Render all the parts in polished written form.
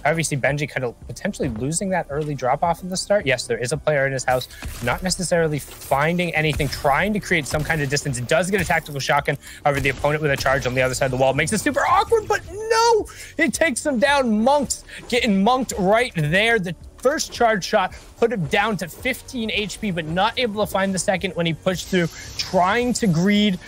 Obviously, Benji kind of potentially losing that early drop off in the start. Yes, there is a player in his house, not necessarily finding anything, trying to create some kind of distance. It does get a tactical shotgun. However, the opponent with a charge on the other side of the wall makes it super awkward, but no, it takes him down. Monks getting monked right there. The first charge shot put him down to 15 HP, but not able to find the second when he pushed through, trying to greed.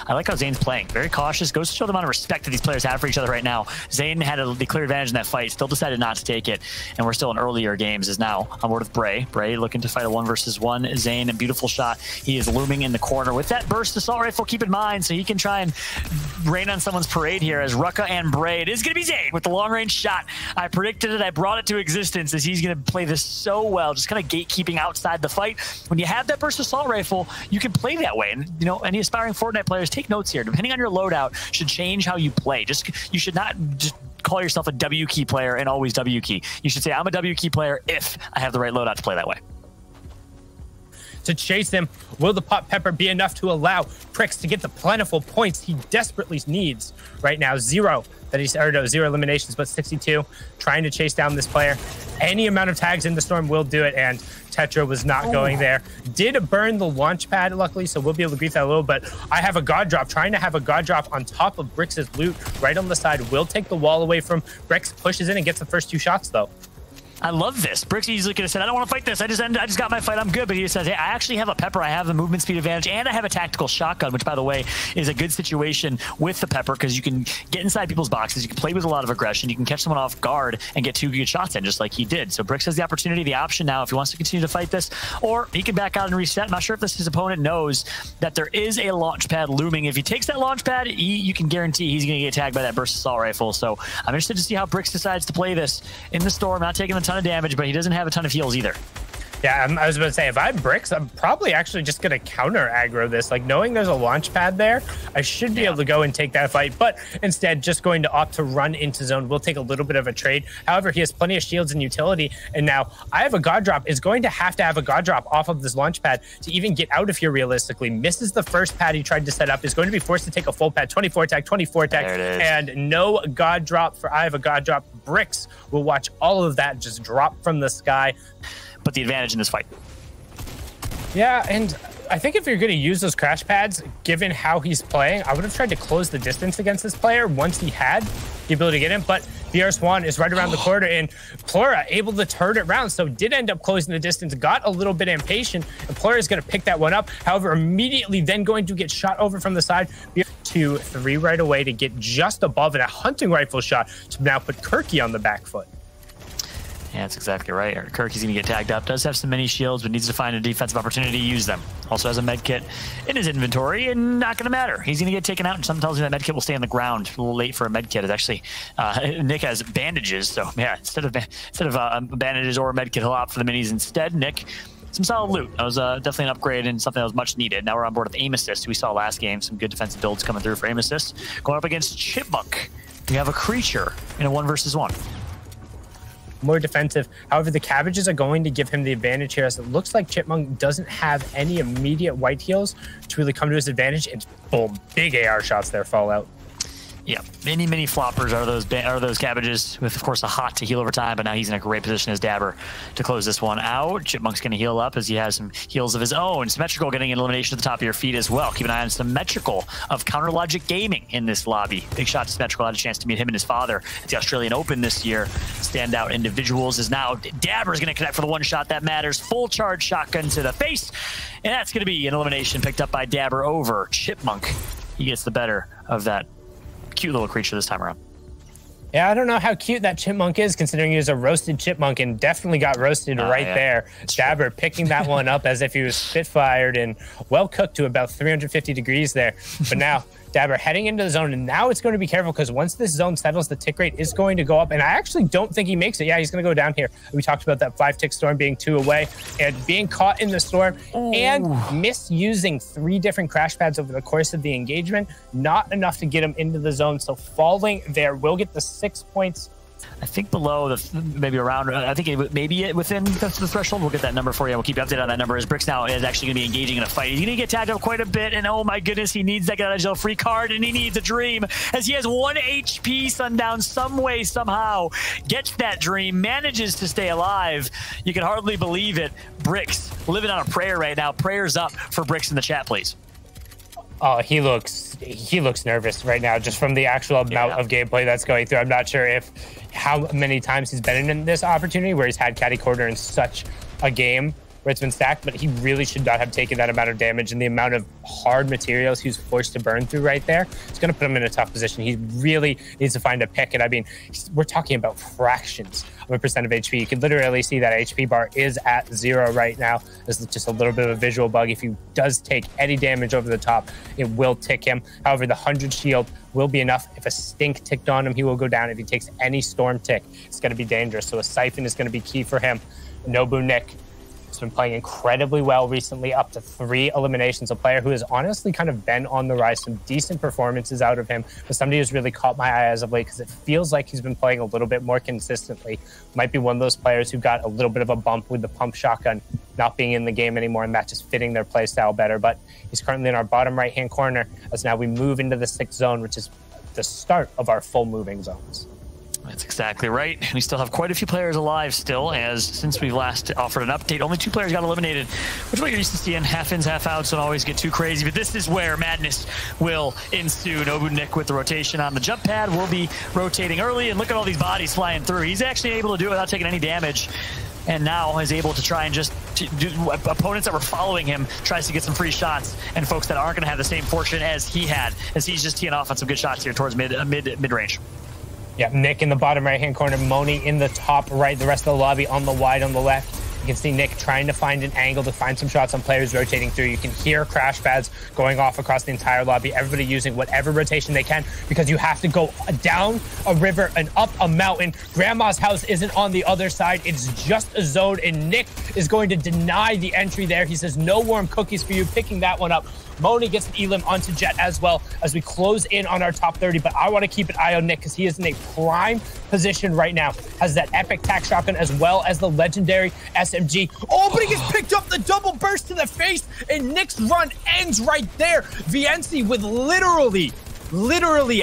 I like how Zane's playing. Very cautious. Goes to show the amount of respect that these players have for each other right now. Zane had the clear advantage in that fight. Still decided not to take it. And we're still in earlier games. Is now on board with Bray. Bray looking to fight a 1 versus 1. Zane, a beautiful shot. He is looming in the corner with that burst assault rifle. Keep in mind, so he can try and rain on someone's parade here as Rucka and Bray. It is going to be Zane with the long range shot. I predicted it. I brought it to existence as he's going to play this so well. Just kind of gatekeeping outside the fight. When you have that burst assault rifle, you can play that way. And, you know, any aspiring Fortnite players, take notes here. Depending on your loadout, should change how you play. You should not just call yourself a W key player and always W key. You should say, I'm a W key player if I have the right loadout to play that way. To chase him, will the pot pepper be enough to allow Pricks to get the plentiful points he desperately needs right now? Zero eliminations, but 62, trying to chase down this player. Any amount of tags in the storm will do it, and Tetra was not going there. Did burn the launch pad, luckily, so we'll be able to grief that a little, but I have a God drop. Trying to have a God drop on top of Bricks' loot right on the side will take the wall away from Bricks, pushes in and gets the first 2 shots, though. I love this. Bricks easily could have said, I don't want to fight this. I just got my fight. I'm good. But he says, hey, I actually have a pepper. I have the movement speed advantage, and I have a tactical shotgun, which, by the way, is a good situation with the pepper because you can get inside people's boxes. You can play with a lot of aggression. You can catch someone off guard and get 2 good shots in, just like he did. So Bricks has the opportunity, the option now, if he wants to continue to fight this, or he can back out and reset. I'm not sure if his opponent knows that there is a launch pad looming. If he takes that launch pad, you can guarantee he's going to get tagged by that burst assault rifle. So I'm interested to see how Bricks decides to play this in the storm, not taking a ton of damage, but he doesn't have a ton of heals either. Yeah, I was about to say, if I'm Bricks, I'm probably actually just going to counter aggro this. Like, knowing there's a launch pad there, I should be able to go and take that fight, but instead just going to opt to run into zone. We'll take a little bit of a trade. However, he has plenty of shields and utility, and now I have a God drop. Is going to have a God drop off of this launch pad to even get out of here realistically. Misses the first pad he tried to set up, is going to be forced to take a full pad. 24 attack, and no God drop for I have a God drop. Bricks will watch all of that just drop from the sky. But the advantage in this fight. Yeah, and I think if you're going to use those crash pads, given how he's playing, I would have tried to close the distance against this player once he had the ability to get him. But VR Swan is right around the corner, and Plura able to turn it around, so did end up closing the distance, got a little bit impatient, and Plura is going to pick that one up. However, immediately then going to get shot over from the side. 2-3 right away to get just above it. A hunting rifle shot to now put Kirky on the back foot. Yeah, that's exactly right. Kirky's going to get tagged up. Does have some mini shields, but needs to find a defensive opportunity to use them. Also has a med kit in his inventory, and not going to matter. He's going to get taken out, and something tells me that med kit will stay on the ground. A little late for a med kit. It's actually Nick has bandages, so yeah, instead of bandages or a med kit, he'll opt for the minis instead. Nick, some solid loot. That was definitely an upgrade and something that was much needed. Now we're on board with aim assist. We saw last game some good defensive builds coming through for aim assist. Going up against Chipmunk, we have a creature in a 1 versus 1. More defensive. However, the cabbages are going to give him the advantage here, as it looks like Chipmunk doesn't have any immediate white heals to really come to his advantage. And boom, big AR shots there, Fallout. Yeah, mini floppers are those cabbages with, of course, a hot to heal over time, but now he's in a great position as Dabber to close this one out. Chipmunk's going to heal up as he has some heals of his own. Symmetrical getting an elimination at the top of your feet as well. Keep an eye on Symmetrical of Counter Logic Gaming in this lobby. Big shot to Symmetrical. Had a chance to meet him and his father at the Australian Open this year. Standout individuals is now Dabber's going to connect for the one shot that matters. Full charge shotgun to the face, and that's going to be an elimination picked up by Dabber over Chipmunk. He gets the better of that cute little creature this time around. Yeah, I don't know how cute that Chipmunk is, considering he was a roasted chipmunk and definitely got roasted right there. Dabber picking that one up as if he was spitfired and well cooked to about 350 degrees there. But now Dabber heading into the zone, and now it's going to be careful because once this zone settles, the tick rate is going to go up, and I actually don't think he makes it. Yeah, he's going to go down here. We talked about that 5-tick storm being 2 away, and being caught in the storm and misusing 3 different crash pads over the course of the engagement. Not enough to get him into the zone, so falling there will get the 6 points I think below maybe around. I think maybe within the threshold. We'll get that number for you. We'll keep you updated on that number. As Bricks now is actually going to be engaging in a fight. He's going to get tagged up quite a bit, and oh my goodness, he needs that get out of jail free card, and he needs a dream as he has 1 HP. Sundown, some way, somehow gets that dream, manages to stay alive. You can hardly believe it. Bricks living on a prayer right now. Prayers up for Bricks in the chat, please. Oh, he looks nervous right now, just from the actual amount of gameplay that's going through. I'm not sure how many times he's been in this opportunity where he's had Caddy Corner in such a game where it's been stacked, but he really should not have taken that amount of damage, and the amount of hard materials he's forced to burn through right there, it's going to put him in a tough position. He really needs to find a pick, and I mean, we're talking about fractions of a percent of HP. You can literally see that HP bar is at 0 right now. This is just a little bit of a visual bug. If he does take any damage over the top, it will tick him. However, the 100 shield will be enough. If a stink ticked on him, he will go down. If he takes any storm tick, it's going to be dangerous. So a siphon is going to be key for him. Nobu Nick has been playing incredibly well recently, up to 3 eliminations. A player who has honestly kind of been on the rise, some decent performances out of him, but somebody who's really caught my eye as of late because it feels like he's been playing a little bit more consistently. Might be one of those players who got a little bit of a bump with the pump shotgun not being in the game anymore, and that just fitting their play style better. But he's currently in our bottom right-hand corner as now we move into the 6th zone, which is the start of our full moving zones. That's exactly right. We still have quite a few players alive still, as since we last offered an update, only 2 players got eliminated, which is what you're used to seeing. Half ins, half outs, don't always get too crazy, but this is where madness will ensue. Nobu Nick with the rotation on the jump pad will be rotating early, and look at all these bodies flying through. He's actually able to do it without taking any damage, and now is able to try and just opponents that were following him tries to get some free shots, and folks that aren't going to have the same fortune as he had, as he's just teeing off on some good shots here towards mid-range. Yeah, Nick in the bottom right-hand corner, Moni in the top right, the rest of the lobby on the wide on the left. You can see Nick trying to find an angle to find some shots on players rotating through. You can hear crash pads going off across the entire lobby, everybody using whatever rotation they can, because you have to go down a river and up a mountain. Grandma's house isn't on the other side. It's just a zone, and Nick is going to deny the entry there. He says, no warm cookies for you, picking that one up. Moni gets an elim onto Jet as well as we close in on our top 30, but I want to keep an eye on Nick because he is in a prime position right now. Has that epic tac shotgun as well as the legendary SMG. Oh, but he gets picked up, the double burst to the face, and Nick's run ends right there. Viency with literally,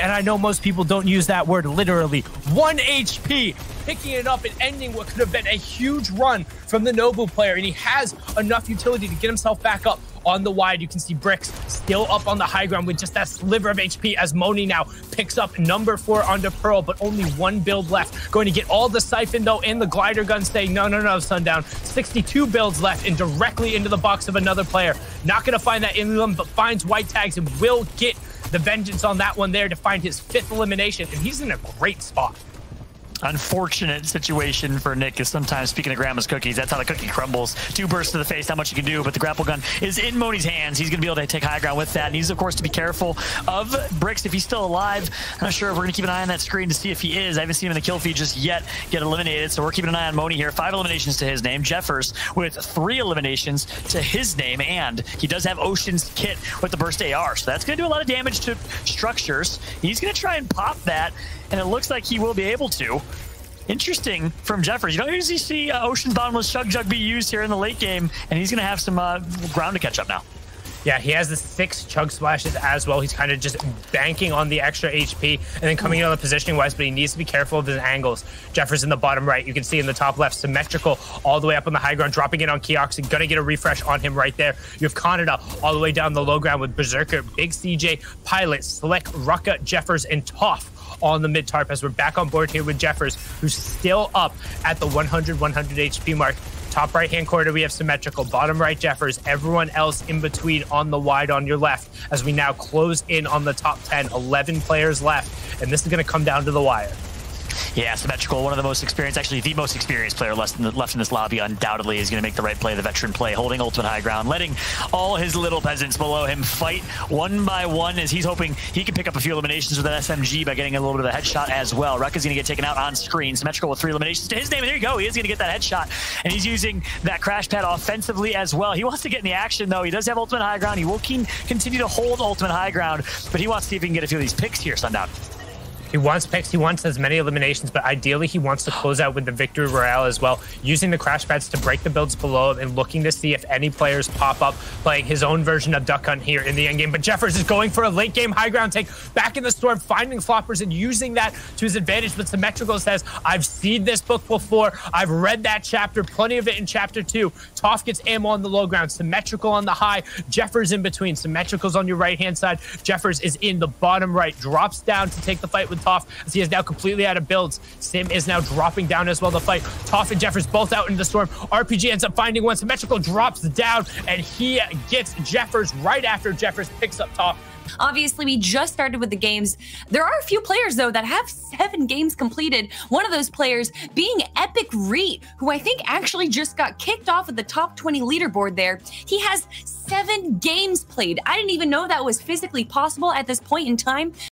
and I know most people don't use that word literally, 1 HP, picking it up and ending what could have been a huge run from the Nobu player, and he has enough utility to get himself back up on the wide. You can see Bricks still up on the high ground with just that sliver of HP as Moni now picks up number 4 onto Pearl, but only 1 build left. Going to get all the siphon though, and the glider gun saying, no, Sundown. 62 builds left and directly into the box of another player. Not going to find that in them, but finds white tags and will get the vengeance on that one there to find his 5th elimination, and he's in a great spot. Unfortunate situation for Nick is sometimes, speaking of grandma's cookies, that's how the cookie crumbles. 2 bursts to the face, not much you can do, but the grapple gun is in Moni's hands. He's going to be able to take high ground with that. Needs, of course, to be careful of Bricks if he's still alive. I'm not sure if we're going to keep an eye on that screen to see if he is. I haven't seen him in the kill feed just yet get eliminated, so we're keeping an eye on Moni here. 5 eliminations to his name. Jeffers with 3 eliminations to his name, and he does have Ocean's kit with the burst AR, so that's going to do a lot of damage to structures. He's going to try and pop that, and it looks like he will be able to. Interesting from Jeffers. You don't usually see Ocean's Bottomless Chug Jug be used here in the late game, and he's going to have some ground to catch up now. Yeah, he has the 6 chug splashes as well. He's kind of just banking on the extra HP and then coming in on the positioning wise, but he needs to be careful of his angles. Jeffers in the bottom right. You can see in the top left, symmetrical all the way up on the high ground, dropping in on Keox and gonna get a refresh on him right there. You have Canada all the way down the low ground with Berserker, Big CJ, Pilot, Slick, Rucka, Jeffers, and Toff on the mid tarp as we're back on board here with Jeffers, who's still up at the 100 HP mark. Top right-hand corner, we have symmetrical. Bottom right, Jeffers. Everyone else in between on the wide on your left as we now close in on the top 10. 11 players left, and this is going to come down to the wire. Yeah, symmetrical, one of the most experienced, actually the most experienced player left in this lobby, undoubtedly is going to make the right play, the veteran play, holding ultimate high ground, letting all his little peasants below him fight one by one as he's hoping he can pick up a few eliminations with that SMG by getting a little bit of a headshot as well. Rucka's going to get taken out on screen. Symmetrical with 3 eliminations to his name, and there you go. He is going to get that headshot, and he's using that crash pad offensively as well. He wants to get in the action, though. He does have ultimate high ground. He will continue to hold ultimate high ground, but he wants to see if he can get a few of these picks here, Sundown. He wants picks, he wants as many eliminations, but ideally he wants to close out with the victory royale as well, using the crash pads to break the builds below him and looking to see if any players pop up, playing his own version of Duck Hunt here in the end game. But Jeffers is going for a late game high ground take back in the storm, finding floppers and using that to his advantage. But Symmetrical says, I've seen this book before. I've read that chapter, plenty of it in chapter 2. Toph gets ammo on the low ground, Symmetrical on the high, Jeffers in between. Symmetrical's on your right-hand side. Jeffers is in the bottom right, drops down to take the fight with Toph as he is now completely out of builds. Sim is now dropping down as well to fight. Toph and Jeffers both out in the storm. RPG ends up finding one. Symmetrical drops down and he gets Jeffers right after Jeffers picks up Toph. Obviously, we just started with the games. There are a few players, though, that have 7 games completed. One of those players being Epic Reet, who I think actually just got kicked off of the top 20 leaderboard there. He has 7 games played. I didn't even know that was physically possible at this point in time.